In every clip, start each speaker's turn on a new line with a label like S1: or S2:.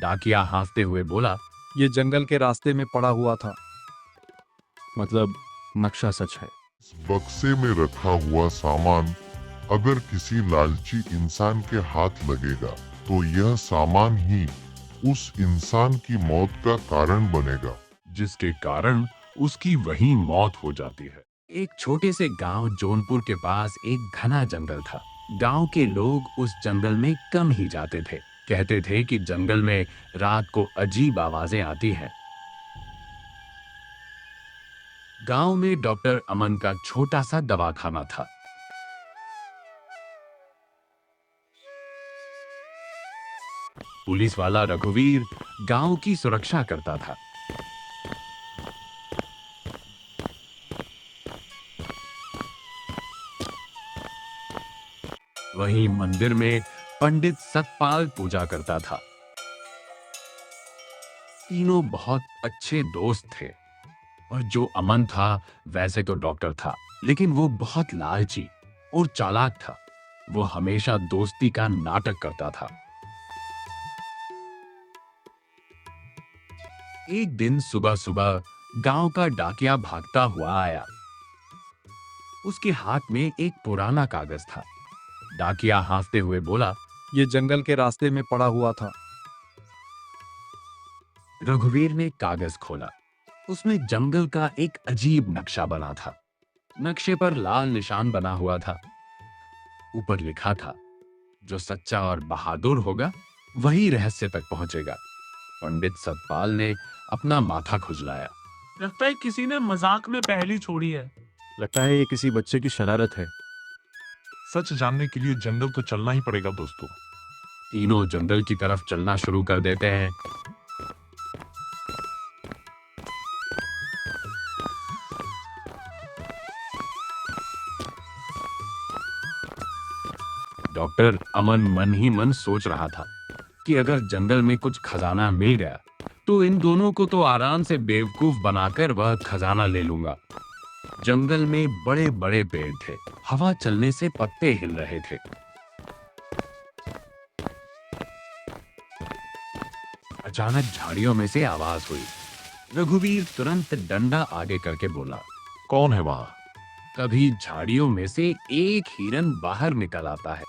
S1: डाकिया हंसते हुए बोला,
S2: ये जंगल के रास्ते में पड़ा हुआ था। मतलब नक्शा सच है।
S3: इस बक्से में रखा हुआ सामान अगर किसी लालची इंसान के हाथ लगेगा तो यह सामान ही उस इंसान की मौत का कारण बनेगा,
S4: जिसके कारण उसकी वहीं मौत हो जाती है।
S1: एक छोटे से गांव जौनपुर के पास एक घना जंगल था। गांव के लोग उस जंगल में कम ही जाते थे। कहते थे कि जंगल में रात को अजीब आवाजें आती हैं। गांव में डॉक्टर अमन का छोटा सा दवाखाना था। पुलिस वाला रघुवीर गांव की सुरक्षा करता था। वहीं मंदिर में पंडित सतपाल पूजा करता था। तीनों बहुत अच्छे दोस्त थे। और जो अमन था वैसे तो डॉक्टर था, लेकिन वो बहुत लालची और चालाक था। वो हमेशा दोस्ती का नाटक करता था। एक दिन सुबह सुबह गांव का डाकिया भागता हुआ आया। उसके हाथ में एक पुराना कागज था। डाकिया हंसते हुए बोला,
S2: ये जंगल के रास्ते में पड़ा हुआ था।
S1: रघुवीर ने कागज खोला। उसमें जंगल का एक अजीब नक्शा बना था। नक्शे पर लाल निशान बना हुआ था। ऊपर लिखा था, जो सच्चा और बहादुर होगा वही रहस्य तक पहुंचेगा। पंडित सतपाल ने अपना माथा खुजलाया।
S5: लगता है किसी ने मजाक में पहेली छोड़ी है।
S2: लगता है ये किसी बच्चे की शरारत है।
S4: सच जानने के लिए जंगल तो चलना ही पड़ेगा दोस्तों।
S1: तीनों जंगल की तरफ चलना शुरू कर देते हैं। डॉक्टर अमन मन ही मन सोच रहा था कि अगर जंगल में कुछ खजाना मिल गया तो इन दोनों को तो आराम से बेवकूफ बनाकर वह खजाना ले लूंगा। जंगल में बड़े बड़े पेड़ थे। हवा चलने से पत्ते हिल रहे थे। अचानक झाड़ियों में से आवाज हुई। रघुवीर तुरंत डंडा आगे करके बोला,
S4: कौन है वहां?
S1: तभी झाड़ियों में से एक हिरन बाहर निकल आता है।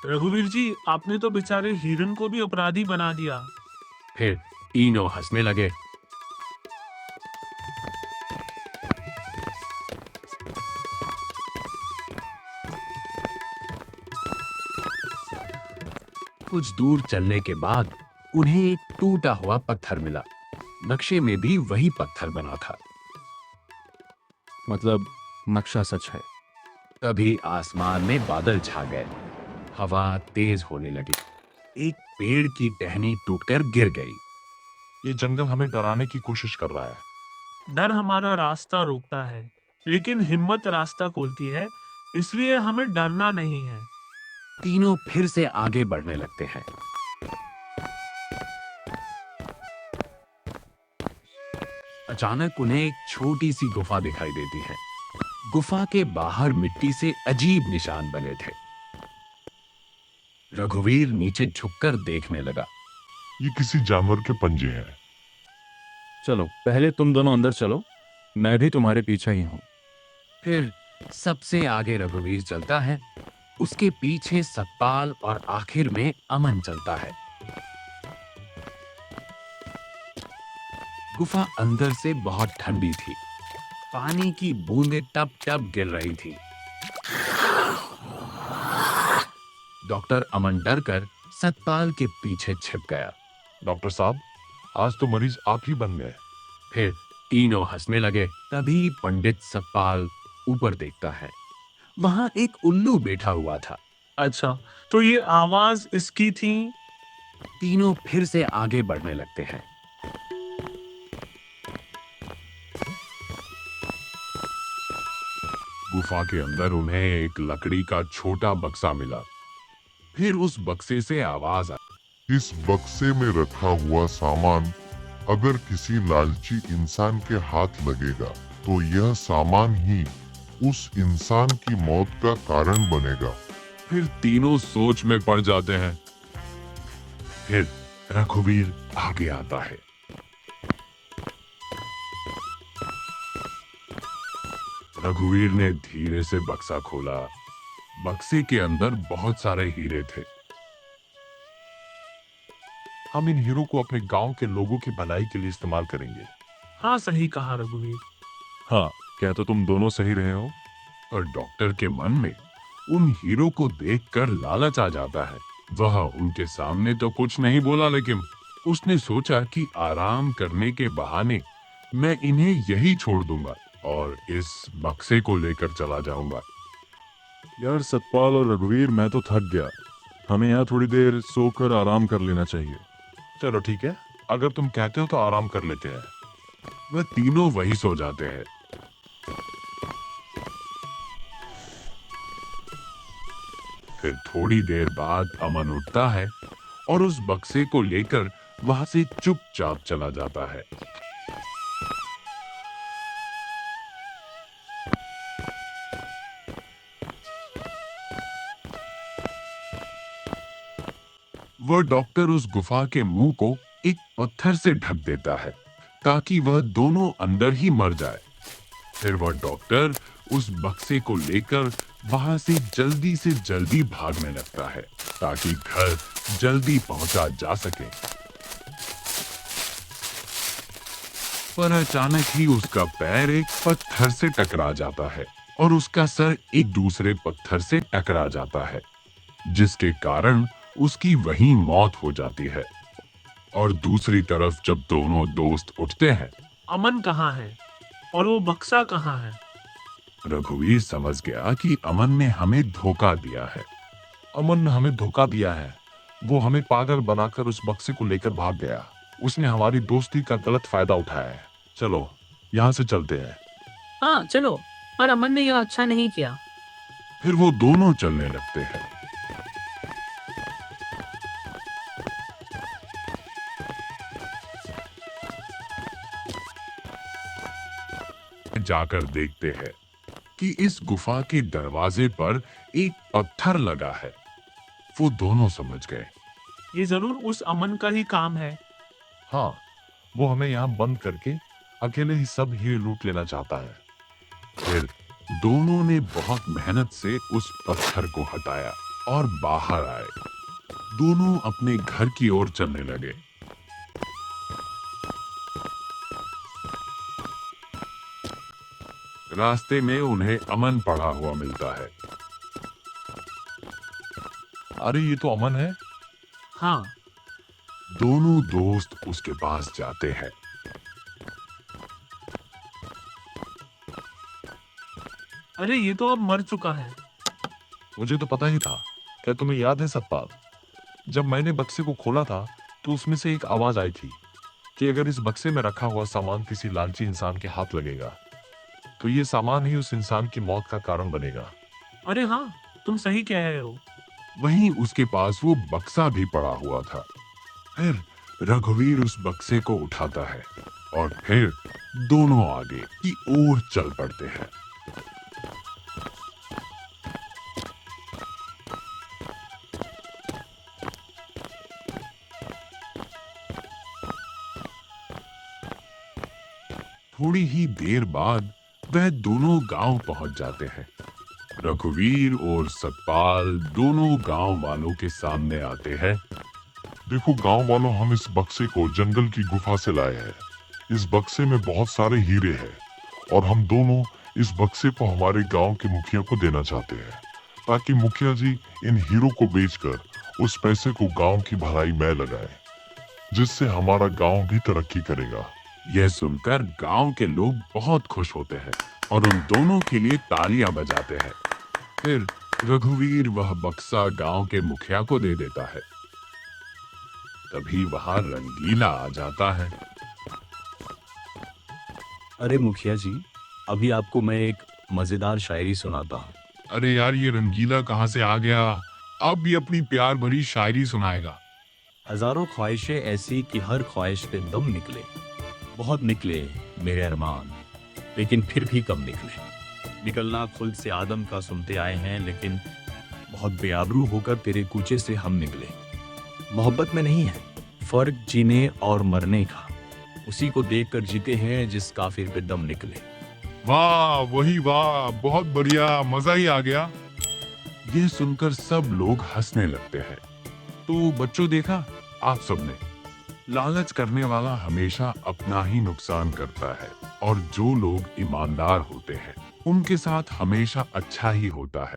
S5: रघुवीर जी, आपने तो बेचारे हिरन को भी अपराधी बना दिया।
S1: फिर तीनों हंसने लगे। कुछ दूर चलने के बाद उन्हें एक टूटा हुआ पत्थर मिला। नक्शे में भी वही पत्थर बना था।
S2: मतलब नक्शा सच है।
S1: तभी आसमान में बादल छा गए। हवा तेज होने लगी। एक पेड़ की टहनी टूटकर गिर गई।
S4: ये जंगल हमें डराने की कोशिश कर रहा है।
S5: डर हमारा रास्ता रोकता है, लेकिन हिम्मत रास्ता खोलती है। इसलिए हमें डरना नहीं है।
S1: तीनों फिर से आगे बढ़ने लगते हैं। अचानक उन्हें एक छोटी सी गुफा दिखाई देती है। गुफा के बाहर मिट्टी से अजीब निशान बने थे। रघुवीर नीचे झुककर देखने लगा।
S4: ये किसी जानवर के पंजे हैं।
S2: चलो पहले तुम दोनों अंदर चलो, मैं भी तुम्हारे पीछे ही हूं।
S1: फिर सबसे आगे रघुवीर चलता है। उसके पीछे सतपाल और आखिर में अमन चलता है। गुफा अंदर से बहुत ठंडी थी। पानी की बूंदें टप टप गिर रही थी। डॉक्टर अमन डरकर सतपाल के पीछे छिप गया।
S4: डॉक्टर साहब, आज तो मरीज आप ही बन गए।
S1: फिर तीनों हंसने लगे। तभी पंडित सतपाल ऊपर देखता है। वहां एक उल्लू बैठा हुआ था।
S5: अच्छा, तो ये आवाज इसकी थी।
S1: तीनों फिर से आगे बढ़ने लगते हैं।
S4: गुफा के अंदर उन्हें एक लकड़ी का छोटा बक्सा मिला। फिर उस बक्से से आवाज आई।
S3: इस बक्से में रखा हुआ सामान अगर किसी लालची इंसान के हाथ लगेगा तो यह सामान ही उस इंसान की मौत का कारण बनेगा।
S4: फिर तीनों सोच में पड़ जाते हैं। फिर रघुवीर आगे आता है। रघुवीर ने धीरे से बक्सा खोला। बक्से के अंदर बहुत सारे हीरे थे।
S6: हम इन हीरो को अपने गांव के लोगों की भलाई के लिए इस्तेमाल करेंगे।
S5: हाँ, सही कहा रघुवीर।
S6: हाँ, क्या तो तुम दोनों सही रहे हो?
S4: और डॉक्टर के मन में उन हीरो को देखकर लालच आ जाता है। वह उनके सामने तो कुछ नहीं बोला, लेकिन उसने सोचा कि आराम करने के बहाने मैं इन्हें यही छोड़ दूंगा और इस बक्से को लेकर चला जाऊंगा।
S6: यार सतपाल और रघुवीर, मैं तो थक गया। हमें यहाँ थोड़ी देर सोकर आराम कर लेना चाहिए।
S4: चलो ठीक है, अगर तुम कहते हो तो आराम कर लेते हैं। वह तीनों वही सो जाते हैं। फिर थोड़ी देर बाद अमन उठता है और उस बक्से को लेकर वहां से चुपचाप चला जाता है। वह डॉक्टर उस गुफा के मुंह को एक पत्थर से ढक देता है ताकि वह दोनों अंदर ही मर जाए। फिर वह डॉक्टर उस बक्से को लेकर वहां से जल्दी भागने लगता है ताकि घर जल्दी पहुंचा जा सके। पर अचानक ही उसका पैर एक पत्थर से टकरा जाता है और उसका सर एक दूसरे पत्थर से टकरा जाता है, जिसके कारण उसकी वहीं मौत हो जाती है। और दूसरी तरफ जब दोनों दोस्त उठते हैं,
S5: अमन कहाँ है और वो बक्सा कहाँ है?
S4: रघुवीर समझ गया कि अमन ने हमें धोखा दिया है।
S6: अमन ने हमें धोखा दिया है। वो हमें पागल बनाकर उस बक्से को लेकर भाग गया। उसने हमारी दोस्ती का गलत फायदा उठाया है। चलो यहाँ से चलते हैं।
S7: हाँ चलो, पर अमन ने यह अच्छा नहीं किया।
S4: फिर वो दोनों चलने लगते हैं। जाकर देखते हैं कि इस गुफा के दरवाजे पर एक पत्थर लगा है। वो दोनों समझ गए।
S5: ये जरूर उस अमन का ही काम है।
S6: हाँ, वो हमें यहाँ बंद करके अकेले ही सब हीरे लूट लेना चाहता है।
S4: फिर दोनों ने बहुत मेहनत से उस पत्थर को हटाया और बाहर आए। दोनों अपने घर की ओर चलने लगे। रास्ते में उन्हें अमन पड़ा हुआ मिलता है।
S6: अरे ये तो अमन है।
S5: हाँ,
S4: दोनों दोस्त उसके पास जाते हैं।
S5: अरे ये तो अब मर चुका है।
S6: मुझे तो पता ही था। क्या तुम्हें याद है सतपाल, जब मैंने बक्से को खोला था तो उसमें से एक आवाज आई थी कि अगर इस बक्से में रखा हुआ सामान किसी लालची इंसान के हाथ लगेगा तो ये सामान ही उस इंसान की मौत का कारण बनेगा।
S5: अरे हाँ, तुम सही कह रहे हो।
S4: वहीं उसके पास वो बक्सा भी पड़ा हुआ था। फिर रघुवीर उस बक्से को उठाता है और फिर दोनों आगे की ओर चल पड़ते हैं। थोड़ी ही देर बाद वह दोनों गांव पहुंच जाते हैं। रघुवीर और सतपाल दोनों गांव वालों के सामने आते हैं।
S3: देखो गांव वालों, हम इस बक्से को जंगल की गुफा से लाए हैं। इस बक्से में बहुत सारे हीरे हैं और हम दोनों इस बक्से को हमारे गांव के मुखिया को देना चाहते हैं ताकि मुखिया जी इन हीरो को बेचकर उस पैसे को गांव की भलाई में लगाए, जिससे हमारा गांव भी तरक्की करेगा।
S4: यह सुनकर गांव के लोग बहुत खुश होते हैं और उन दोनों के लिए तालियां बजाते हैं। फिर रघुवीर वह बक्सा गांव के मुखिया को दे देता है। तभी वहां रंगीला आ जाता है।
S2: अरे मुखिया जी, अभी आपको मैं एक मजेदार शायरी सुनाता हूँ।
S4: अरे यार, ये रंगीला कहाँ से आ गया? अब भी अपनी प्यार भरी शायरी सुनाएगा।
S2: हजारों ख्वाहिशें ऐसी कि हर ख्वाहिश पे दम निकले। बहुत निकले मेरे अरमान, लेकिन फिर भी कम निकले। निकलना खुद से आदम का सुनते आए हैं, लेकिन बहुत बेआबरू होकर तेरे कूचे से हम निकले। मोहब्बत में नहीं है, फर्क जीने और मरने का। उसी को देखकर जीते हैं जिस काफिर पे दम निकले।
S4: वाह वही वाह, बहुत बढ़िया, मजा ही आ गया। ये सुनकर सब लोग हंसने लगते हैं। तो बच्चों, देखा आप सबने, लालच करने वाला हमेशा अपना ही नुकसान करता है और जो लोग ईमानदार होते हैं उनके साथ हमेशा अच्छा ही होता है।